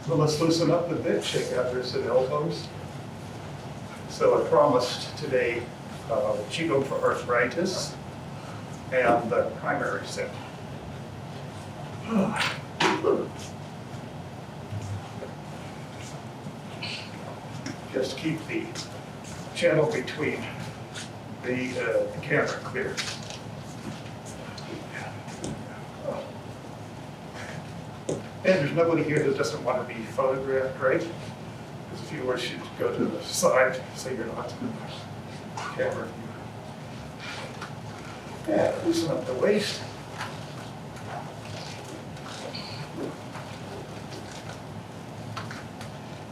So let's loosen up a bit, shake out wrists and elbows. So I promised today Qigong for arthritis and the primary set. Just keep the channel between the camera clear. And there's nobody here that doesn't want to be photographed, right? Because if you were, should go to the side so you're not in the camera view. Yeah, loosen up the waist.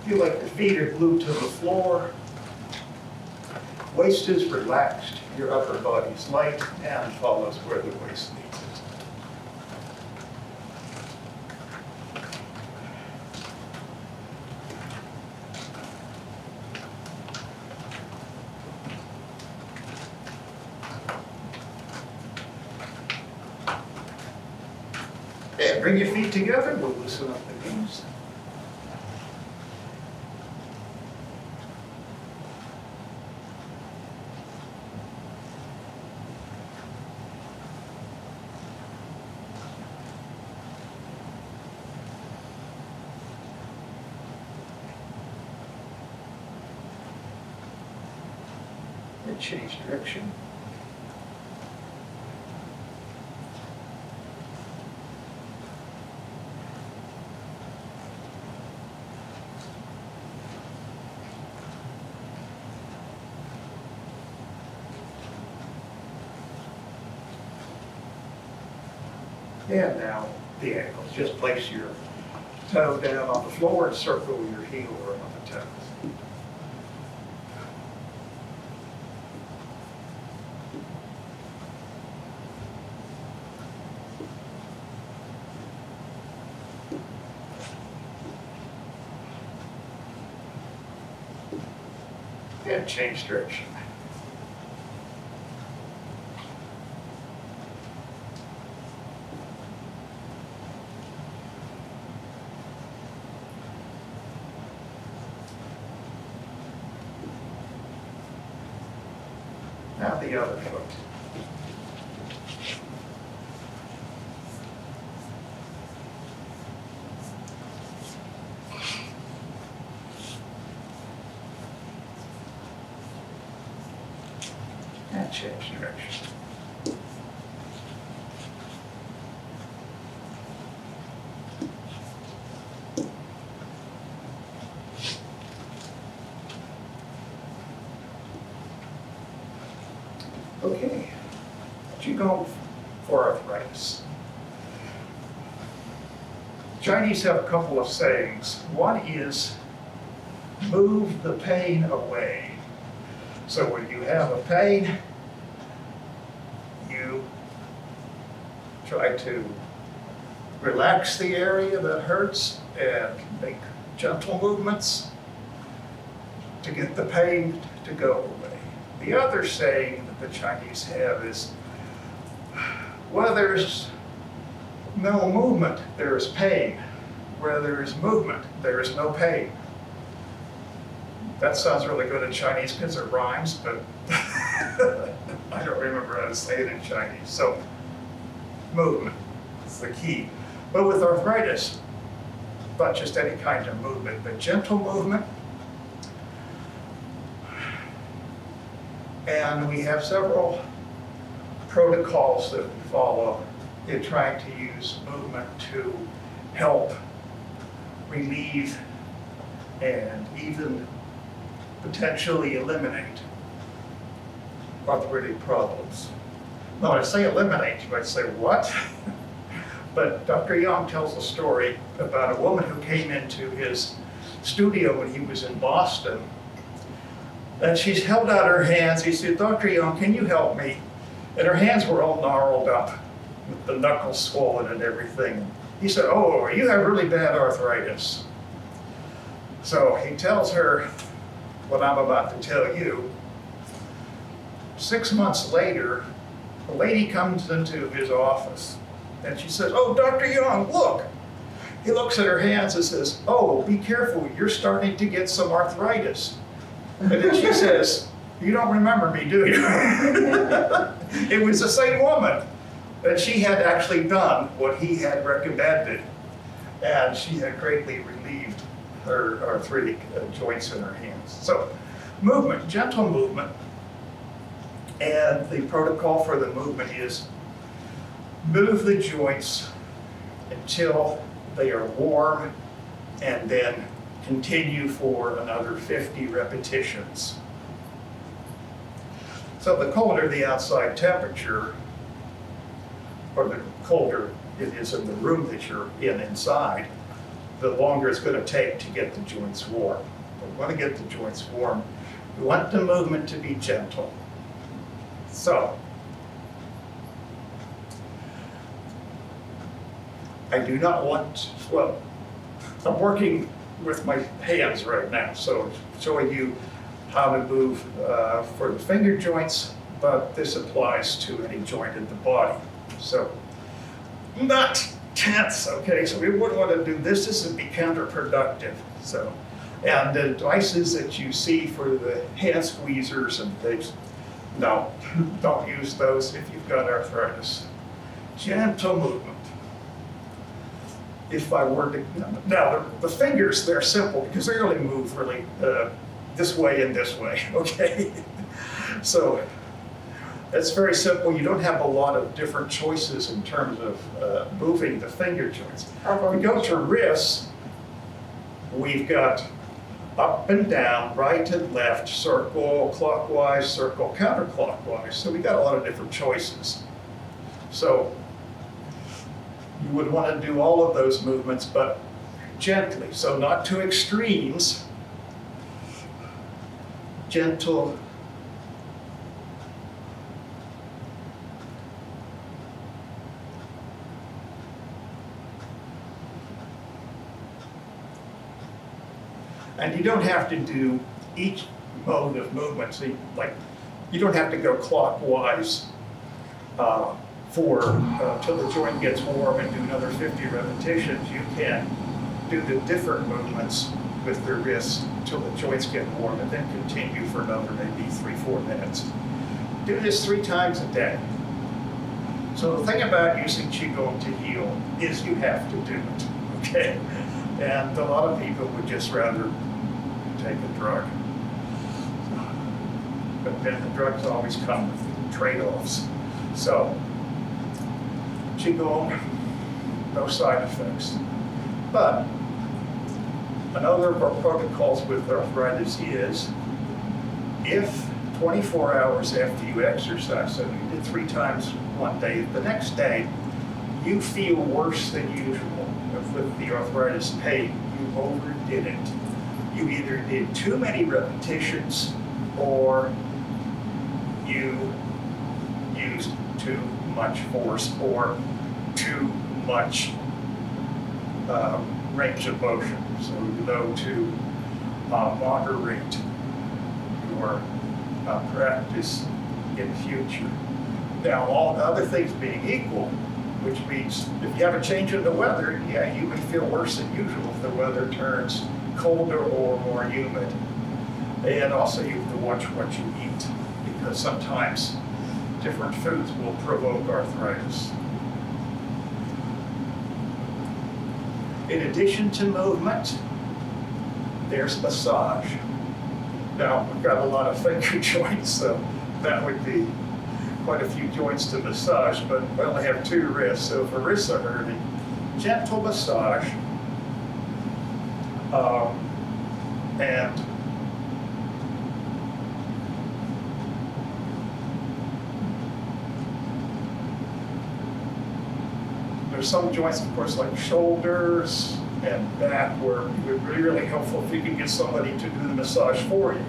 Feel like the feet are glued to the floor. Waist is relaxed. Your upper body's light and follows where the waist leads it. And bring your feet together. We'll loosen up the knees. And change direction. And now the ankles. Just place your toe down on the floor and circle your heel around the toes. And change direction. Now the other foot. And change direction. Okay, Qigong for arthritis. Chinese have a couple of sayings. One is, move the pain away. So when you have a pain, you try to relax the area that hurts and make gentle movements to get the pain to go away. The other saying that the Chinese have is, where there's no movement, there is pain. Where there is movement, there is no pain. That sounds really good in Chinese because it rhymes, but I don't remember how to say it in Chinese. So, movement is the key. But with arthritis, not just any kind of movement, but gentle movement. And we have several protocols that we follow in trying to use movement to help relieve and even potentially eliminate arthritic problems. Now, when I say eliminate, you might say, what? But Dr. Young tells a story about a woman who came into his studio when he was in Boston. And she held out her hands. He said, Dr. Young, can you help me? And her hands were all gnarled up, with the knuckles swollen and everything. He said, oh, you have really bad arthritis. So he tells her what I'm about to tell you. 6 months later, a lady comes into his office and she says, oh, Dr. Young, look, He looks at her hands and says, "Oh, be careful, you're starting to get some arthritis." And then she says, "You don't remember me, do you?" It was the same woman. And she had actually done what he had recommended. And she had greatly relieved her arthritic joints in her hands. So movement, gentle movement. And the protocol for the movement is move the joints until they are warm, and then continue for another 50 repetitions. So the colder the outside temperature, or the colder it is in the room that you're in inside, the longer it's going to take to get the joints warm. But we want to get the joints warm. We want the movement to be gentle. So, I do not want, well, I'm working with my hands right now, so showing you how to move for the finger joints, but this applies to any joint in the body. So, not tense, okay? So we wouldn't want to do this. This would be counterproductive. So, and the devices that you see for the hand squeezers and things, no, don't use those if you've got arthritis. Gentle movement. If I were to, now the fingers, they're simple because they only move really this way and this way, okay? So it's very simple. You don't have a lot of different choices in terms of moving the finger joints. When we go to wrists, we've got up and down, right and left, circle, clockwise, circle, counterclockwise. So we got a lot of different choices. So you would want to do all of those movements, but gently. So not to extremes, gentle. And you don't have to do each mode of movement. So you don't have to go clockwise till the joint gets warm and do another 50 repetitions. You can do the different movements with the wrists till the joints get warm, and then continue for another maybe 3-4 minutes. Do this 3 times a day. So the thing about using Qigong to heal is you have to do it, okay? And a lot of people would just rather take a drug. But then the drugs always come with trade-offs. So, Qigong, no side effects. But another of our protocols with arthritis is if 24 hours after you exercise, so you did 3 times one day, the next day you feel worse than usual with the arthritis pain, you overdid it. You either did too many repetitions or you used too much force or too much range of motion. So you know to moderate your practice in future. Now, all the other things being equal, which means if you have a change in the weather, yeah, you may feel worse than usual if the weather turns colder or more humid. And also you have to watch what you eat, because sometimes different foods will provoke arthritis. In addition to movement, there's massage. Now, we've got a lot of finger joints, so that would be quite a few joints to massage, but we only have 2 wrists, so if the wrists are hurting, gentle massage, and there's some joints, of course, like shoulders and back, where it would be really helpful if you could get somebody to do the massage for you,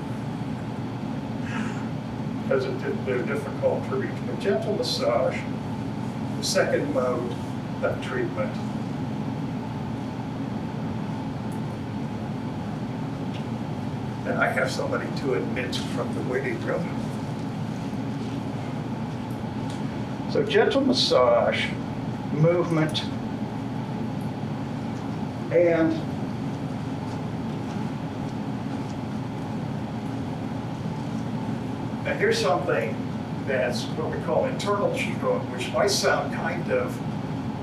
because they're difficult to reach. But gentle massage, the second mode of treatment. And I have somebody to admit from the waiting room. So gentle massage, movement, And now here's something that's what we call internal Qigong, which might sound kind of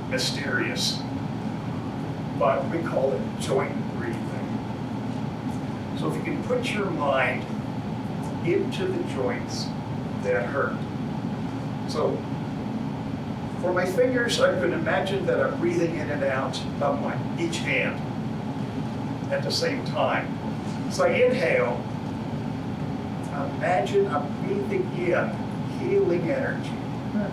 mysterious, but we call it joint breathing. So if you can put your mind into the joints that hurt. So for my fingers, I can imagine that I'm breathing in and out of each hand at the same time. So I inhale, imagine I'm breathing in healing energy.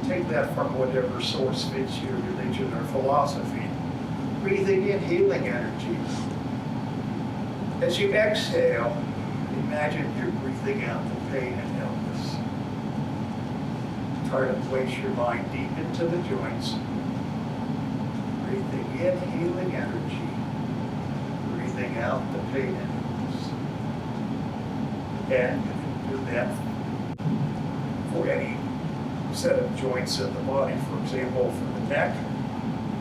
Take that from whatever source fits your religion or philosophy. Breathing in healing energy. As you exhale, imagine you're breathing out the pain and illness. Try to place your mind deep into the joints. Breathing in healing energy. Breathing out the pain and illness. And you can do that for any set of joints in the body. For example, for the neck,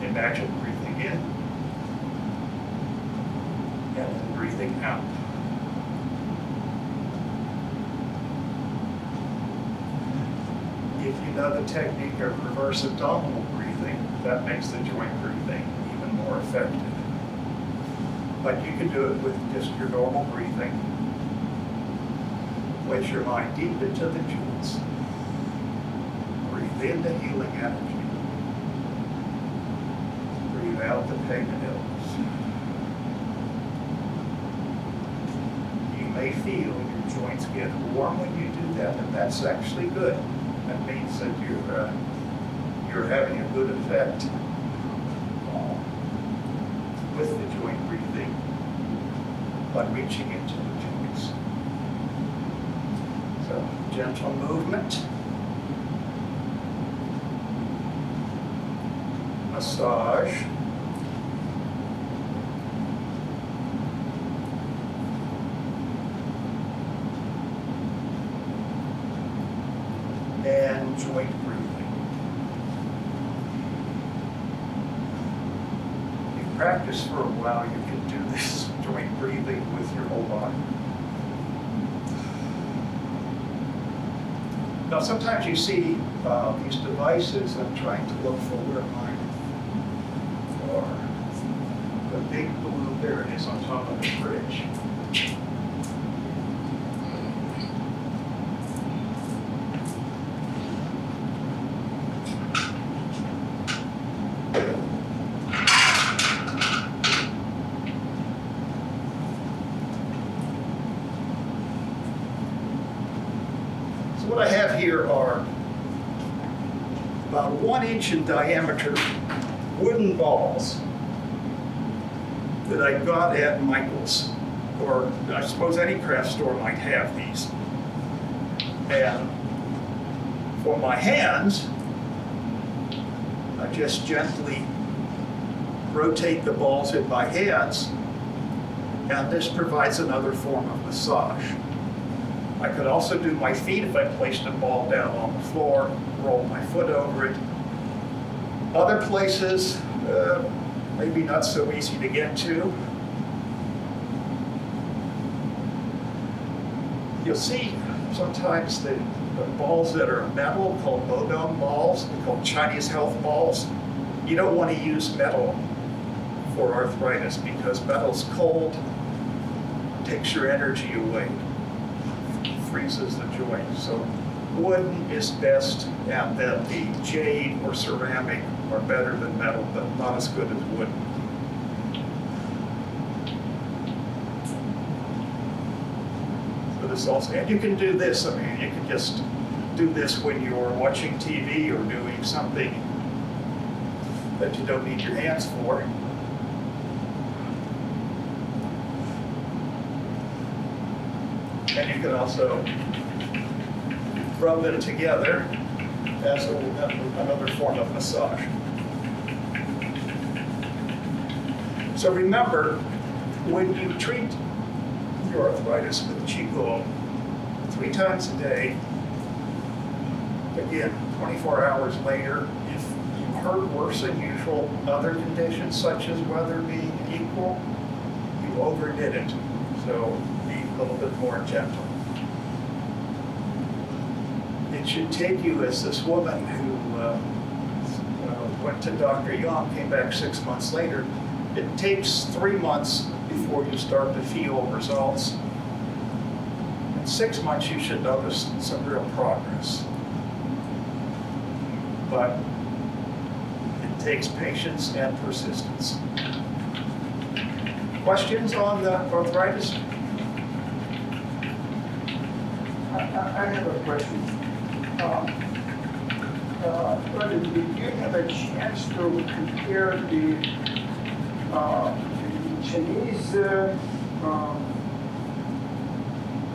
imagine breathing in and then breathing out. If you know the technique of reverse abdominal breathing, that makes the joint breathing even more effective. But you can do it with just your normal breathing. Place your mind deep into the joints. Breathe in the healing energy. Breathe out the pain and illness. You may feel your joints get warm when you do that, and that's actually good. That means that you're having a good effect with the joint breathing by reaching into the joints. So, gentle movement. Massage. And joint breathing. If you practice for a while, you can do this joint breathing with your whole body. Now, sometimes you see these devices. I'm trying to look for where mine are. The big blue, there it is on top of the bridge. What I have here are about 1 inch in diameter wooden balls that I got at Michael's, or I suppose any craft store might have these. And for my hands, I just gently rotate the balls in my hands, and this provides another form of massage. I could also do my feet if I placed a ball down on the floor, roll my foot over it. Other places, maybe not so easy to get to. You'll see sometimes the balls that are metal called Modong balls, they're called Chinese health balls. You don't want to use metal for arthritis because metal's cold, takes your energy away, freezes the joint. So wooden is best, and then the jade or ceramic are better than metal, but not as good as wood. So this also, and you can do this, I mean, you can just do this when you're watching TV or doing something that you don't need your hands for. And you can also rub them together as another form of massage. So remember, when you treat your arthritis with Qigong 3 times a day, again, 24 hours later, if you hurt worse than usual, other conditions such as weather being equal, you overdid it. So be a little bit more gentle. It should take you, as this woman who went to Dr. Young, came back 6 months later, it takes 3 months before you start to feel results. In 6 months, you should notice some real progress. But it takes patience and persistence. Questions on the arthritis? I have a question. Did you have a chance to compare the Chinese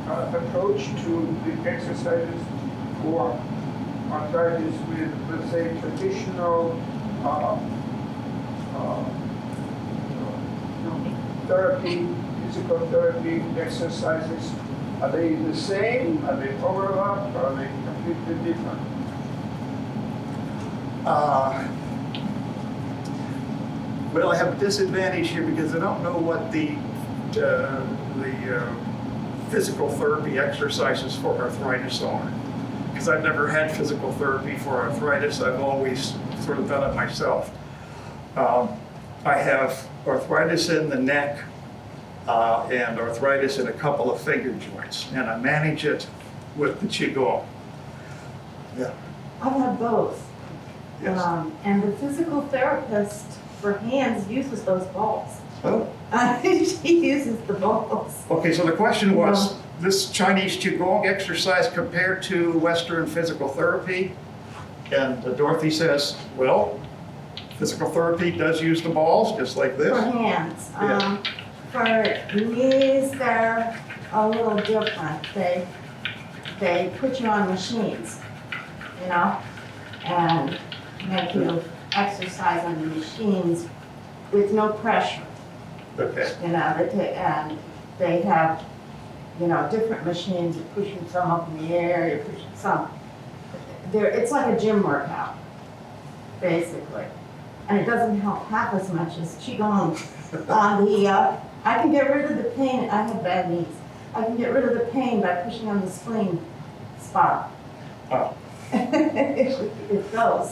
approach to the exercises for arthritis with, let's say, traditional therapy, physical therapy exercises? Are they the same? Are they overlap? Are they completely different? Well, I have a disadvantage here because I don't know what the physical therapy exercises for arthritis are. Because I've never had physical therapy for arthritis. I've always sort of done it myself. I have arthritis in the neck and arthritis in a couple of finger joints, and I manage it with the Qigong. Yeah. I have both. Yes. And the physical therapist for hands uses those balls. Oh. She uses the balls. Okay, so the question was, this Chinese Qigong exercise compared to Western physical therapy? And Dorothy says, well, physical therapy does use the balls, just like this. For hands. Yeah. For knees, they're a little different. They put you on machines, you know, and make you exercise on the machines with no pressure. Okay. You know, and they have, you know, different machines. You're pushing some up in the air, you're pushing some. It's like a gym workout, basically. And it doesn't help half as much as Qigong. I can get rid of the pain. I have bad knees. I can get rid of the pain by pushing on the spleen spot. Oh. It goes.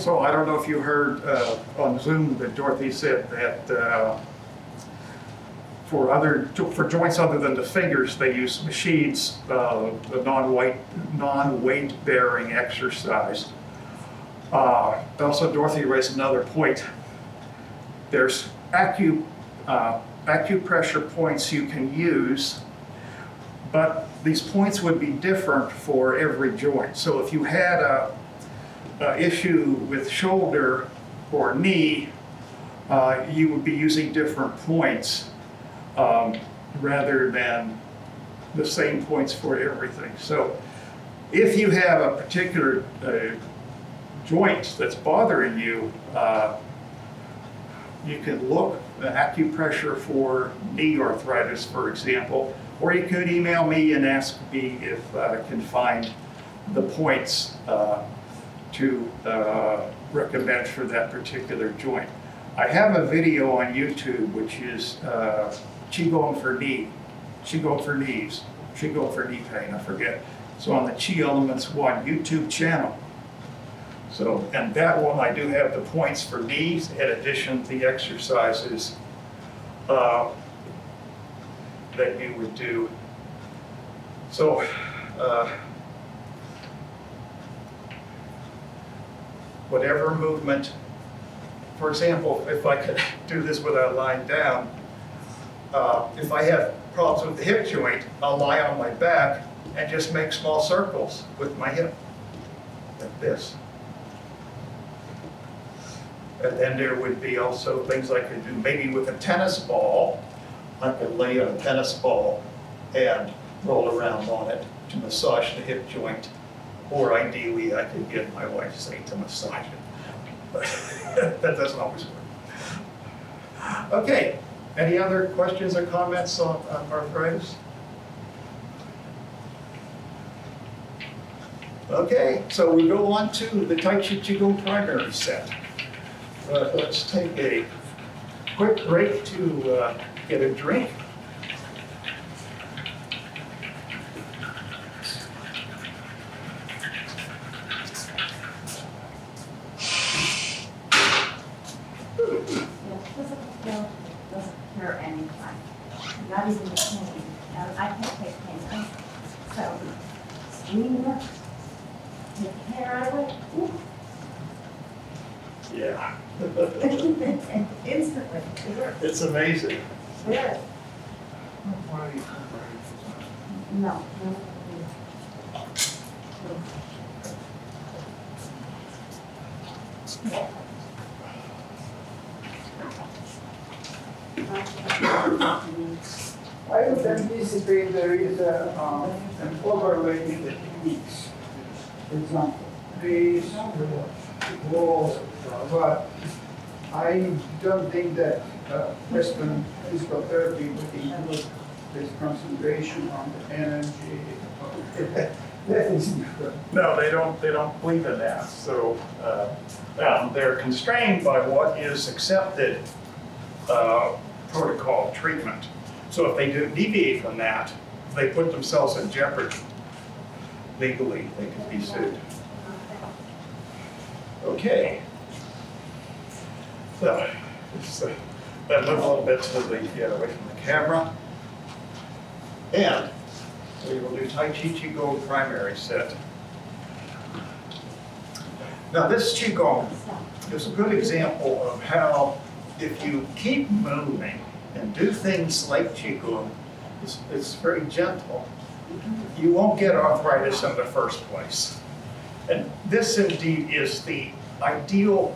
So I don't know if you heard on Zoom that Dorothy said that for joints other than the fingers, they use machines, the non-weight bearing exercise. Also, Dorothy raised another point. There's acupressure points you can use, but these points would be different for every joint. So if you had a issue with shoulder or knee, you would be using different points rather than the same points for everything. So if you have a particular joint that's bothering you, you can look at acupressure for knee arthritis, for example, or you could email me and ask me if I can find the points to recommend for that particular joint. I have a video on YouTube which is Qigong for knee, Qigong for knees, Qigong for knee pain, I forget. So on the Qi Elements 1 YouTube channel. So, and that one I do have the points for knees in addition to the exercises that you would do. So, whatever movement, for example, if I could do this without lying down, if I have problems with the hip joint, I'll lie on my back and just make small circles with my hip, like this. And then there would be also things I could do, maybe with a tennis ball. I could lay on a tennis ball and roll around on it to massage the hip joint. Or ideally, I could get my wife, say, to massage it. But that doesn't always work. Okay, any other questions or comments on arthritis? Okay, so we go on to the Tai Chi Qigong primary set. But let's take a quick break to get a drink. Doesn't cure anything, not even the pain. I can't take pain, so steam, take care of it, Yeah. and instantly, It's amazing. there. No. I would anticipate there is an overlay in the techniques. For example, trees, walls, but I don't think that Western physical therapy would include this concentration on the energy. That is different. No, they don't believe in that. So they're constrained by what is accepted protocol treatment. So if they do deviate from that, they put themselves in jeopardy. Legally, they could be sued. Okay. So, just move a little bit to the away from the camera. And we will do Taiji Qigong primary set. Now this Qigong is a good example of how if you keep moving and do things like Qigong, it's very gentle, you won't get arthritis in the first place. And this indeed is the ideal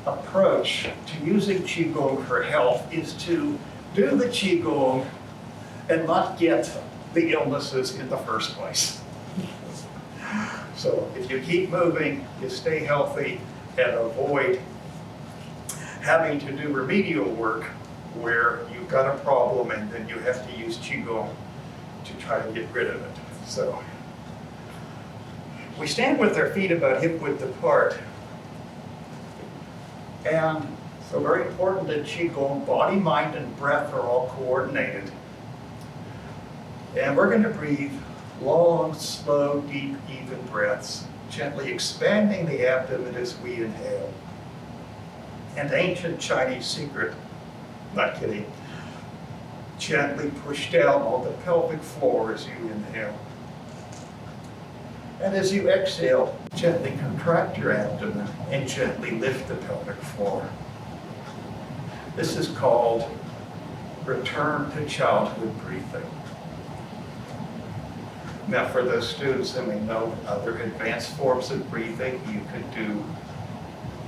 approach to using Qigong for health, is to do the Qigong and not get the illnesses in the first place. So if you keep moving, you stay healthy and avoid having to do remedial work where you've got a problem and then you have to use Qigong to try to get rid of it. So we stand with our feet about hip width apart. And so very important in Qigong, body, mind, and breath are all coordinated. And we're going to breathe long, slow, deep, even breaths, gently expanding the abdomen as we inhale. An ancient Chinese secret, not kidding, gently push down on the pelvic floor as you inhale. And as you exhale, gently contract your abdomen and gently lift the pelvic floor. This is called return to childhood breathing. Now for those students that may know other advanced forms of breathing, you could do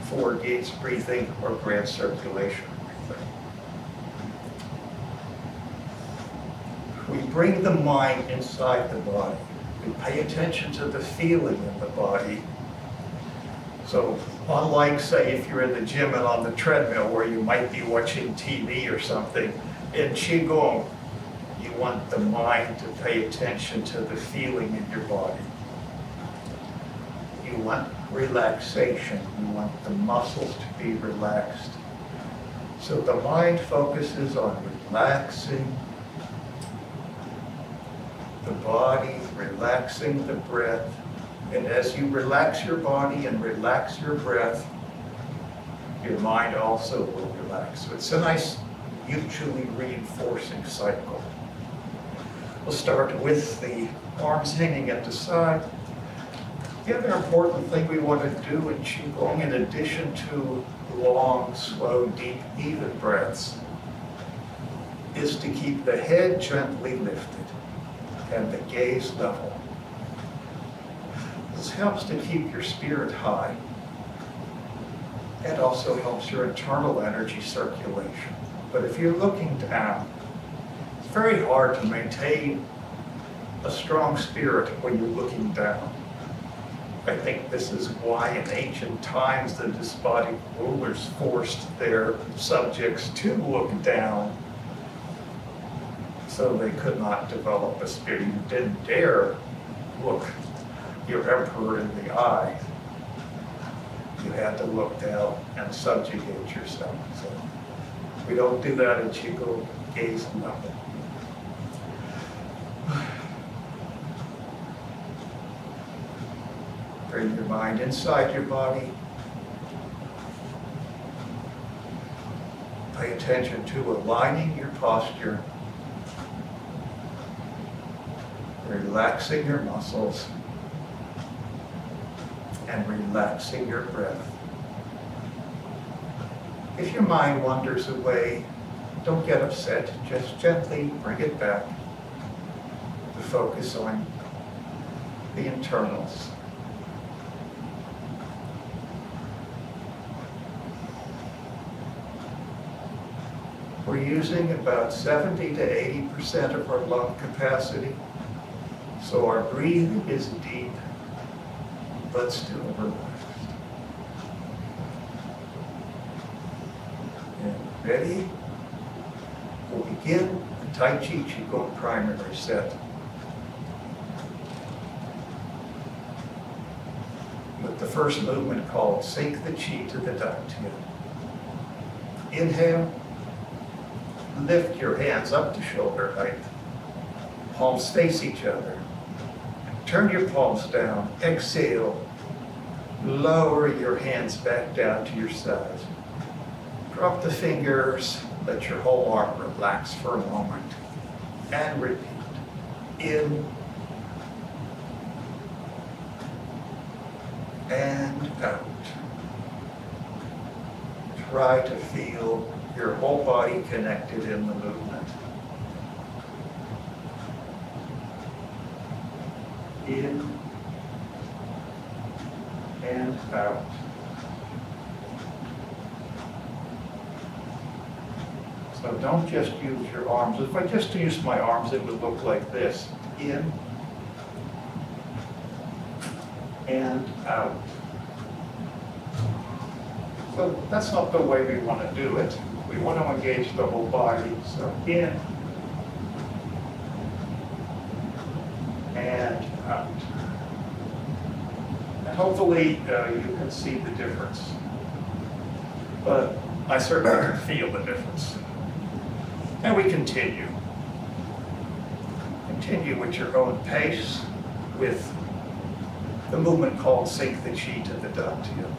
4 gates breathing or grand circulation breathing. We bring the mind inside the body. We pay attention to the feeling in the body. So unlike, say, if you're in the gym and on the treadmill where you might be watching TV or something, in Qigong, you want the mind to pay attention to the feeling in your body. You want relaxation. You want the muscles to be relaxed. So the mind focuses on relaxing the body, relaxing the breath. And as you relax your body and relax your breath, your mind also will relax. So it's a nice mutually reinforcing cycle. We'll start with the arms hanging at the side. The other important thing we want to do in Qigong, in addition to long, slow, deep, even breaths, is to keep the head gently lifted and the gaze level. This helps to keep your spirit high and also helps your internal energy circulation. But if you're looking down, it's very hard to maintain a strong spirit when you're looking down. I think this is why in ancient times the despotic rulers forced their subjects to look down, so they could not develop a spirit. You didn't dare look your emperor in the eye. you had to look down and subjugate yourself. So we don't do that in Qigong, gaze nothing. Bring your mind inside your body. Pay attention to aligning your posture, relaxing your muscles, and relaxing your breath. If your mind wanders away, don't get upset. Just gently bring it back to focus on the internals. We're using about 70 to 80% of our lung capacity, so our breathing is deep, but still relaxed. And ready? We'll begin the Taiji Qigong primary set with the first movement called Sink the Qi to the Dantian. Inhale. Lift your hands up to shoulder height. Palms face each other. Turn your palms down. Exhale. Lower your hands back down to your sides. Drop the fingers. Let your whole arm relax for a moment. And repeat. In. And out. Try to feel your whole body connected in the movement. In and out. So don't just use your arms. If I just used my arms, it would look like this. In and out. So that's not the way we want to do it. We want to engage the whole body. So in and out. And hopefully you can see the difference. But I certainly can feel the difference. And we continue. Continue at your own pace with the movement called Sink the Qi to the Dantian.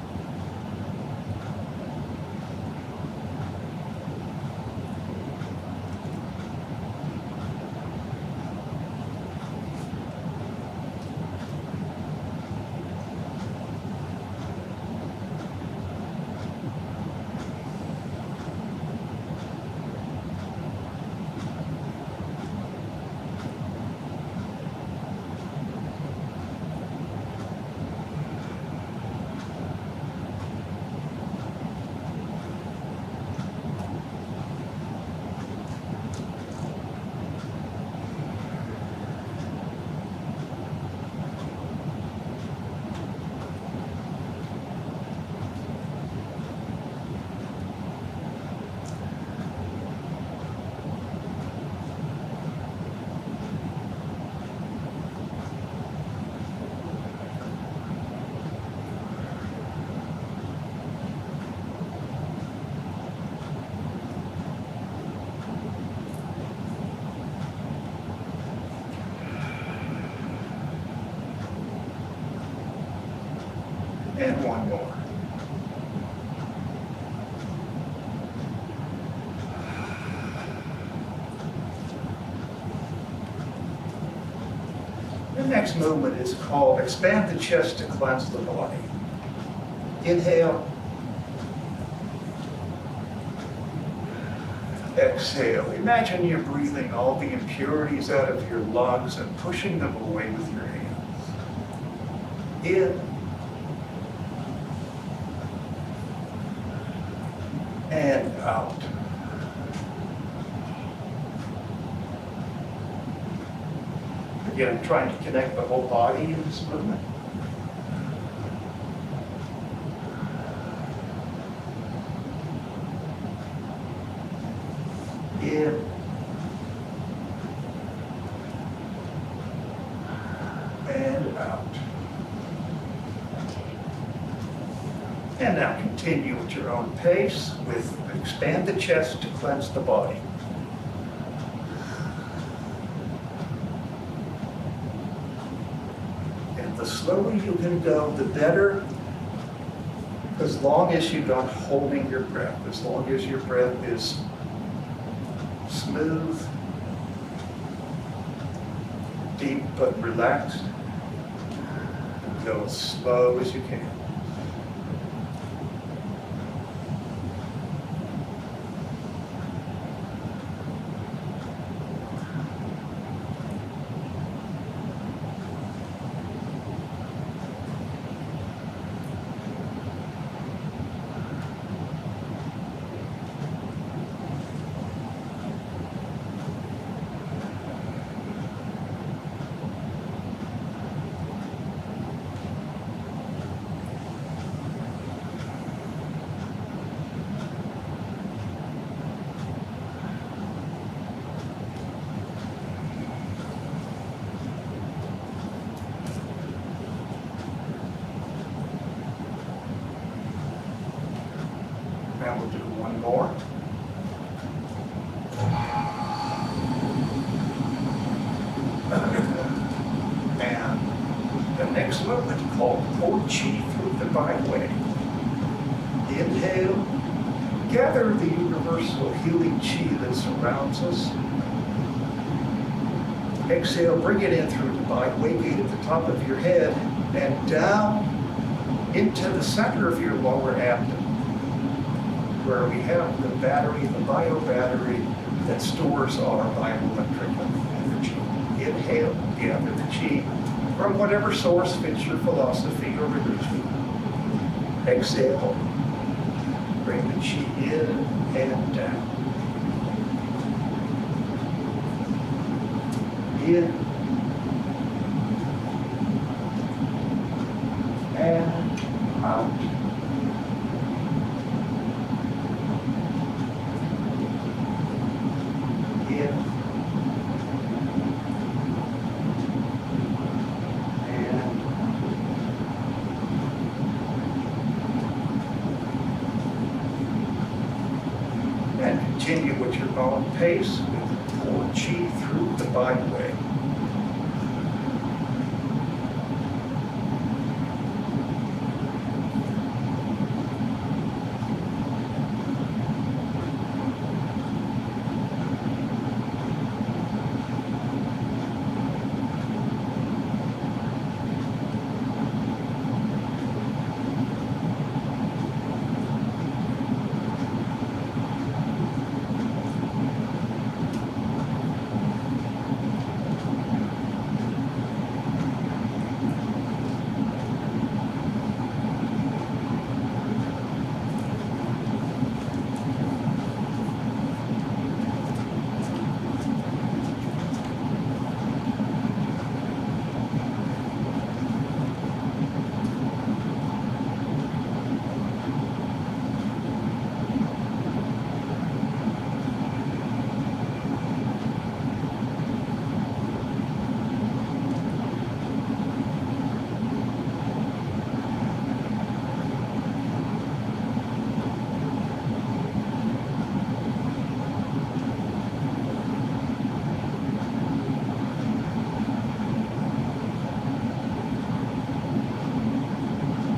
And one more. The next movement is called Expand the Chest to Cleanse the Body. Inhale. Exhale. Imagine you're breathing all the impurities out of your lungs and pushing them away with your hands. In. And out. Again, trying to connect the whole body in this movement. In. And out. continue at your own pace with expand the chest to cleanse the body. And the slower you can go, the better, as long as you're not holding your breath, as long as your breath is smooth, deep but relaxed. Go as slow as you can. Now we'll do one more. And the next movement called Pour Qi through the byway. Inhale, gather the universal healing Qi that surrounds us. Exhale, bring it in through the byway gate at the top of your head and down into the center of your lower abdomen, where we have the battery, the bio battery that stores our bioelectrical energy. Inhale, gather the Qi from whatever source fits your philosophy or religion. Exhale, bring the Qi in and down. In and out. And continue with your own pace with Pour Qi through the byway.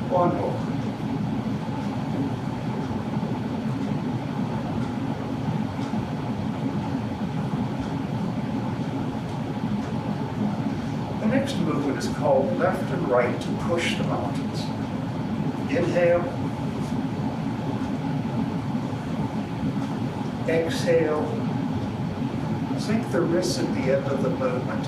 One more. The next movement is called left and right to push the mountains. Inhale. Exhale. Sink the wrists at the end of the movement.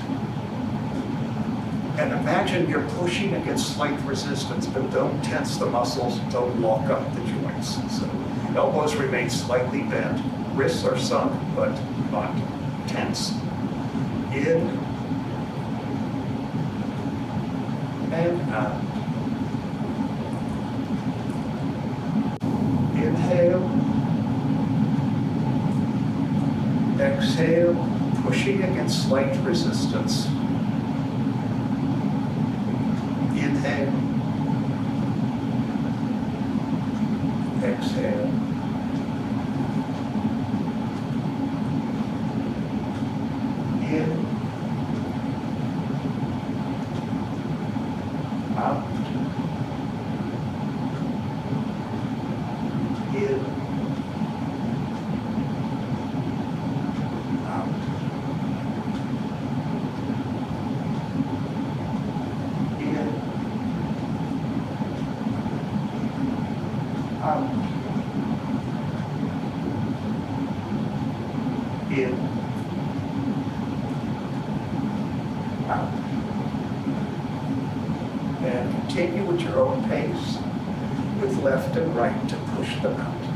And imagine you're pushing against slight resistance, but don't tense the muscles, don't lock up the joints. So elbows remain slightly bent, wrists are sunk, but not tense. In and out. Inhale. Exhale, pushing against slight resistance. Inhale. exhale. In. Out. In. Out. In. Out. In. Out. And continue at your own pace with left and right to push the mountains.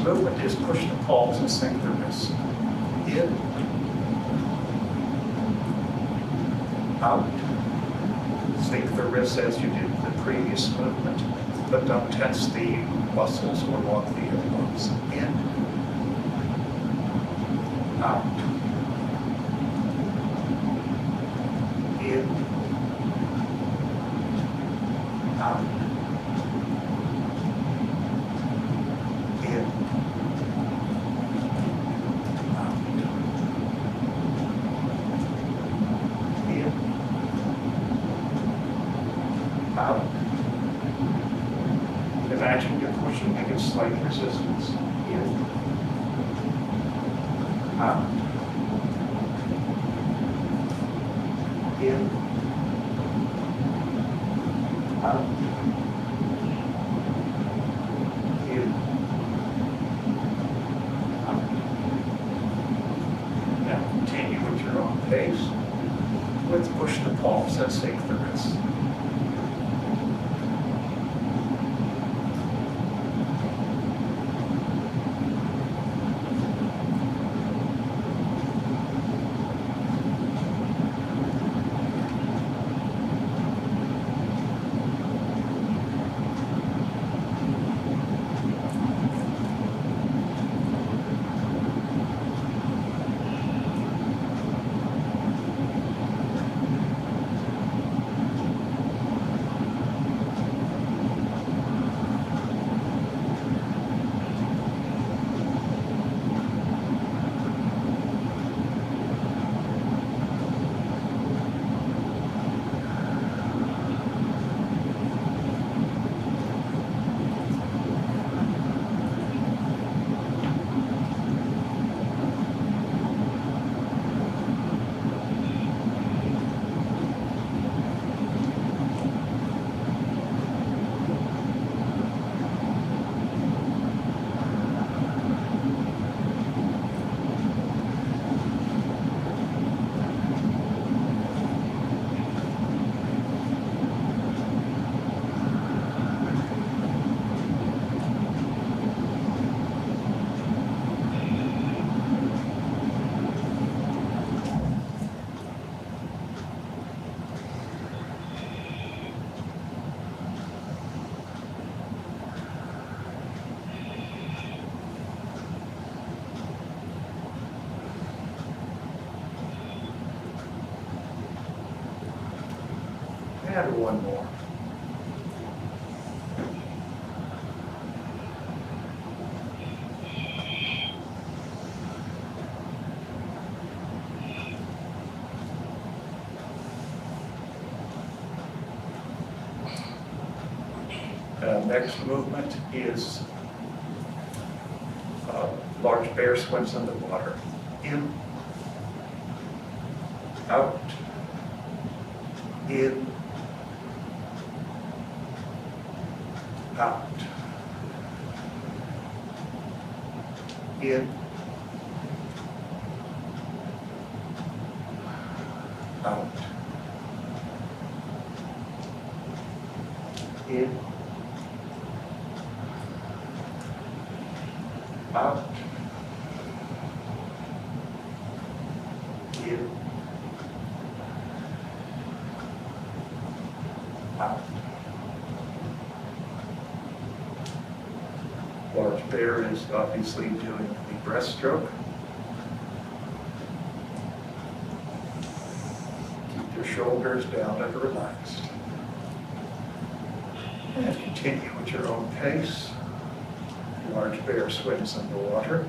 Movement is push the palms and sink the wrists. In. Out. Sink the wrists as you did the previous movement, but don't tense the muscles or lock the elbows. In. Out. In. Out. In. Out. Imagine you're pushing against slight resistance. In. Out. In. Out. In. Out. Now continue at your own pace. Let's push the palms and sink the wrists. Add one more. Next movement is large bear swims in the water. In, out, in, out, in, out, in, out, in, out. Large bear is obviously doing the breaststroke. Keep your shoulders down and relaxed. And continue at your own pace. Large bear swims in the water.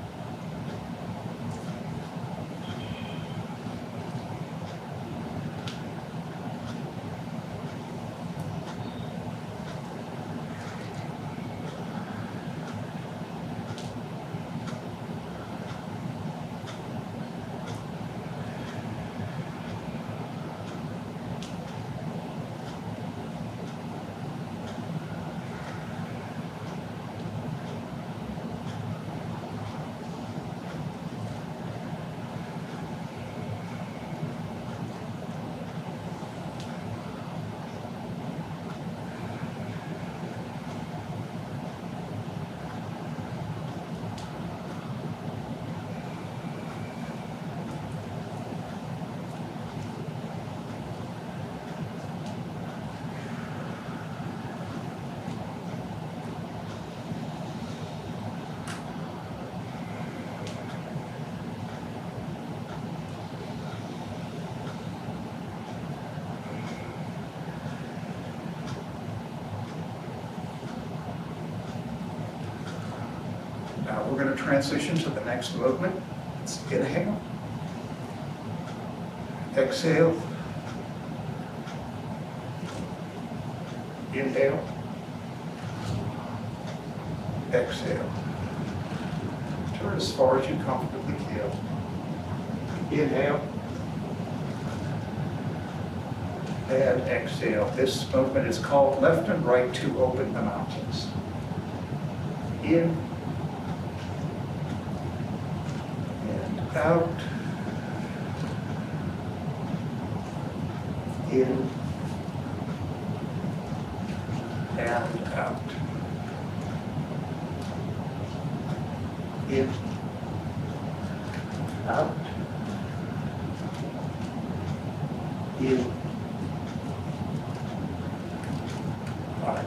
Now we're going to transition to the next movement. Let's inhale, exhale, inhale, exhale. Turn as far as you comfortably can. Inhale, and exhale. This movement is called left and right to open the mountains. In, out, in, and out, in, out, in, out,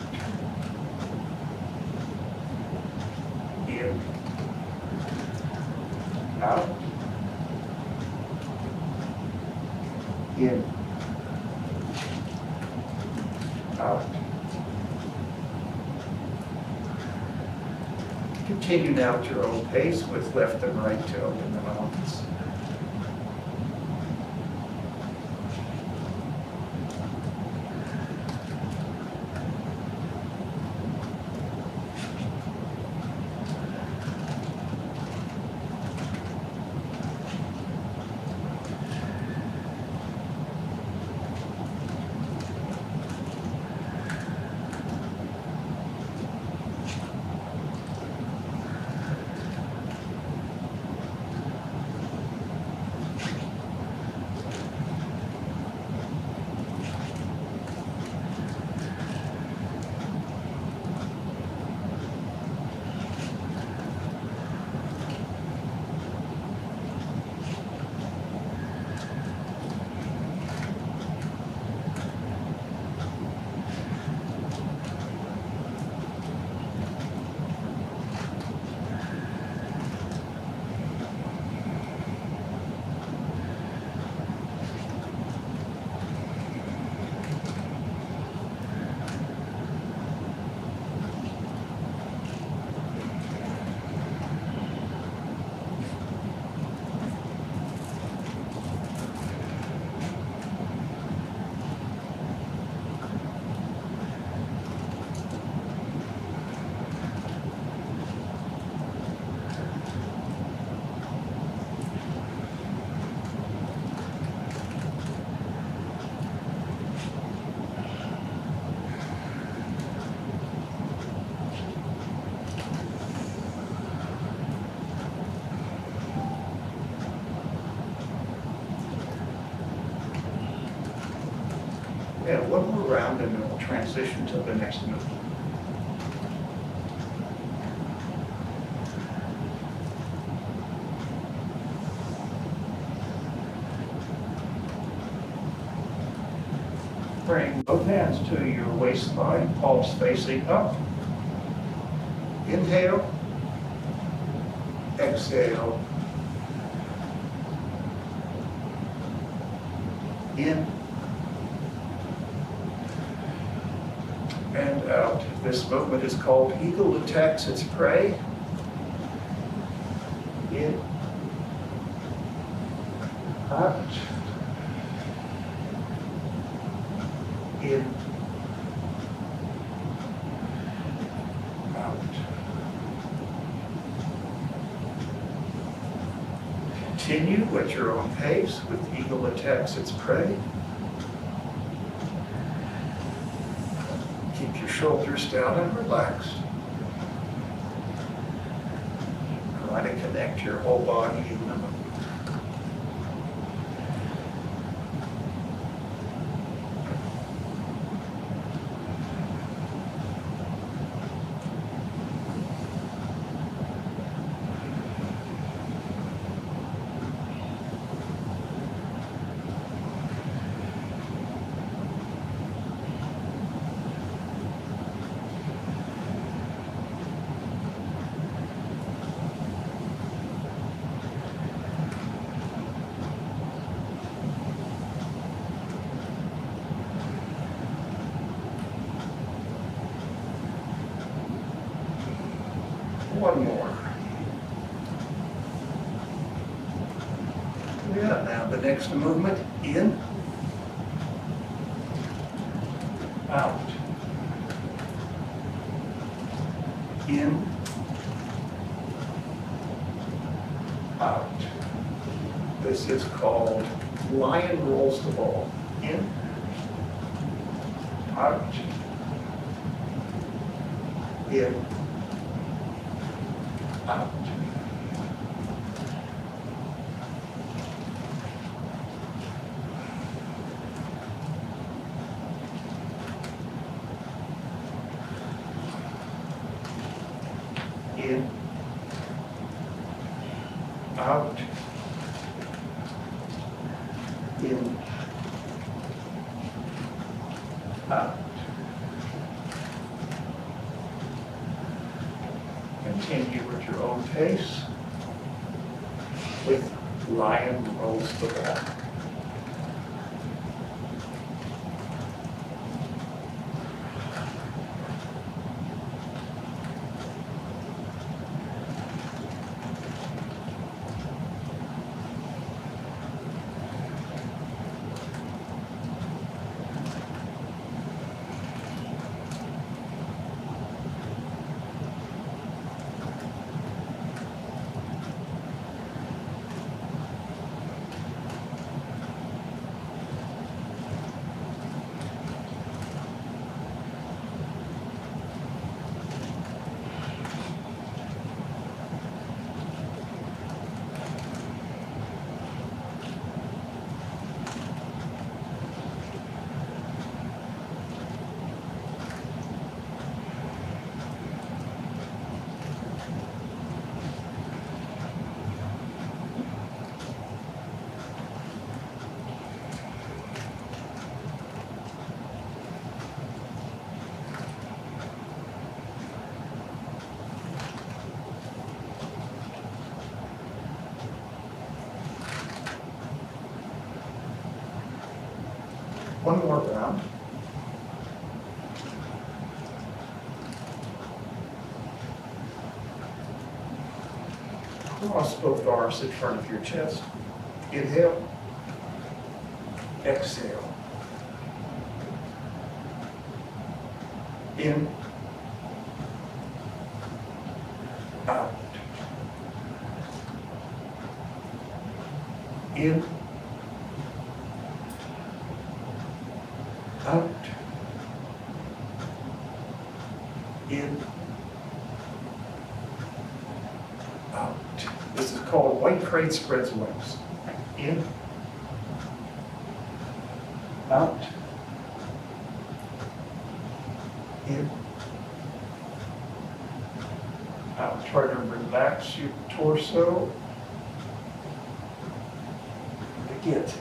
in, out, in, out. Continue now at your own pace with left and right to open the mountains. And one more round and then we'll transition to the next movement. Bring both hands to your waistline, palms facing up. Inhale. Exhale. In. And out. This movement is called Eagle Attacks Its Prey. In. Out. In. Out. Continue at your own pace with Eagle Attacks Its Prey. Keep your shoulders down and relaxed. Try to connect your whole body in the movement. One more. Yeah, now the next movement, in, out, in, out. This is called lion rolls the ball. In, out, in, out. In, out, in, out. Continue at your own pace with lion rolls the ball. One more round. Cross both arms in front of your chest. Inhale. Exhale. In. Out. In. Out. In. Out. This is called white crane spreads wings. In. Out. In. Out. Try to relax your torso. Get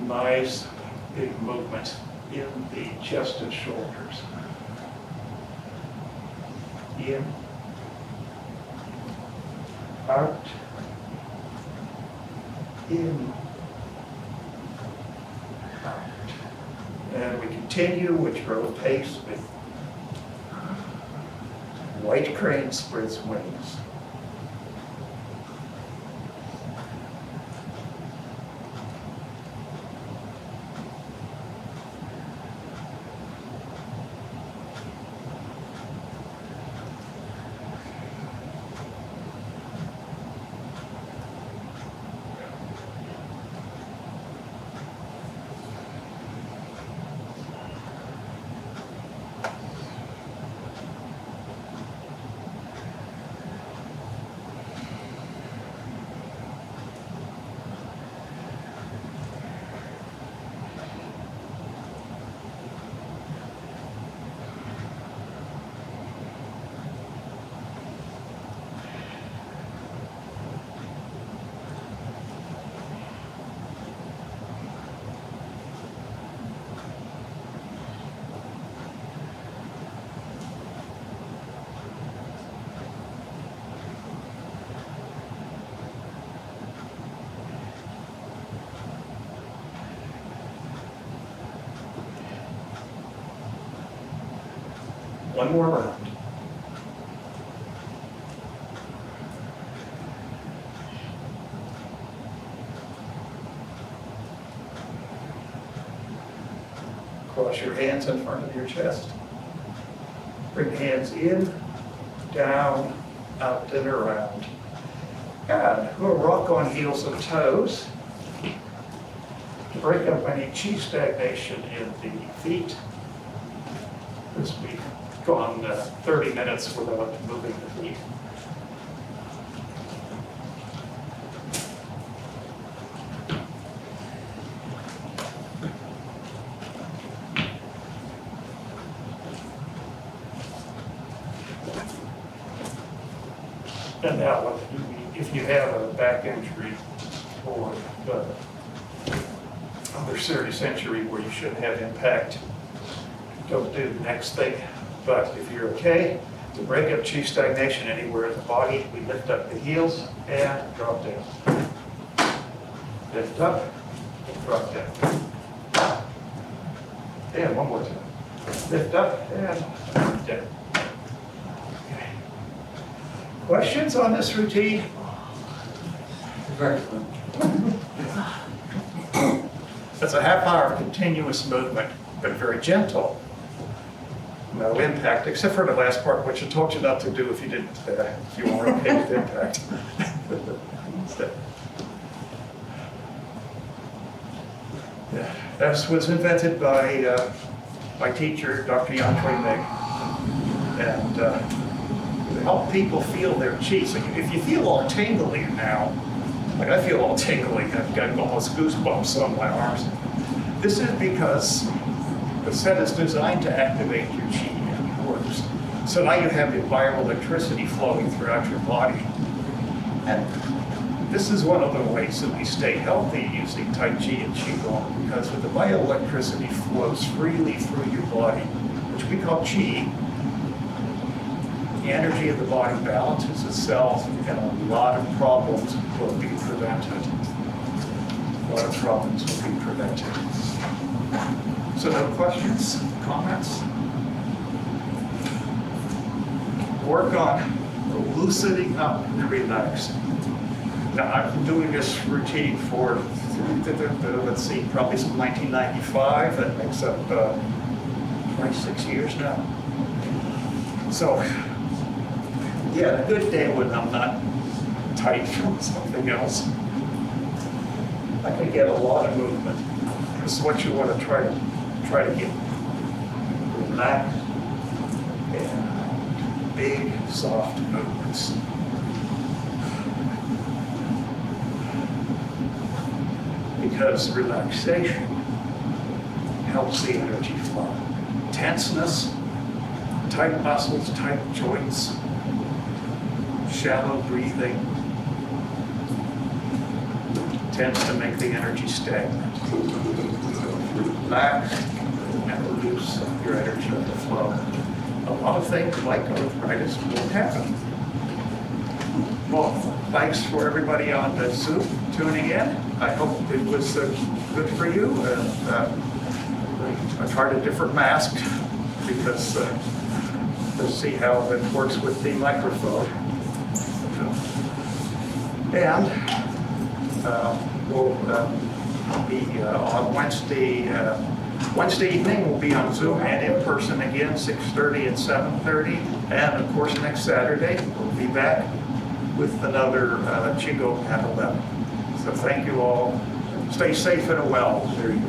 nice big movement in the chest and shoulders. In. Out. In. Out. And we continue with your own pace with white crane spreads wings. One more round. Cross your hands in front of your chest. Bring hands in, down, out, and around. And we'll rock on heels and toes to break up any chi stagnation in the feet. As we've gone 30 minutes without moving the feet. And now, if you have a back injury or other serious injury where you shouldn't have impact, don't do the next thing. But if you're okay, to break up chi stagnation anywhere in the body, we lift up the heels and drop down. Lift up, drop down. And one more time. Lift up and drop down. Okay. Questions on this routine? Very fun. It's a half hour of continuous movement, but very gentle. No impact, except for the last part, which I told you not to do if you didn't, if you weren't okay with impact. Yeah, this was invented by my teacher, Dr. Yang Meng, and to help people feel their chi. So if you feel all tingly now, like I feel all tingly, I've got almost goosebumps on my arms. This is because the set is designed to activate your chi and works. So now you have the bioelectricity flowing throughout your body. And this is one of the ways that we stay healthy using Taiji and Qigong, because when the bioelectricity flows freely through your body, which we call chi, the energy of the body balances itself, and a lot of problems will be prevented. A lot of problems will be prevented. So no questions, comments? Work on loosening up and relaxing. Now, I've been doing this routine for, let's see, probably since 1995. That makes up 26 years now. So, yeah, a good day when I'm not tight from something else, I can get a lot of movement. This is what you want to try to get. Relax and big, soft movements. Because relaxation helps the energy flow. tenseness, tight muscles, tight joints, shallow breathing tends to make the energy stagnant. Relax and reduce your energy flow. A lot of things like arthritis will happen. Well, thanks for everybody on the Zoom tuning in. I hope it was good for you. And I tried a different mask because to see how it works with the microphone. And we'll be on Wednesday evening. We'll be on Zoom and in person again, 6:30 and 7:30. And of course, next Saturday, we'll be back with another Qigong at 11. So thank you all. Stay safe and well. There you go.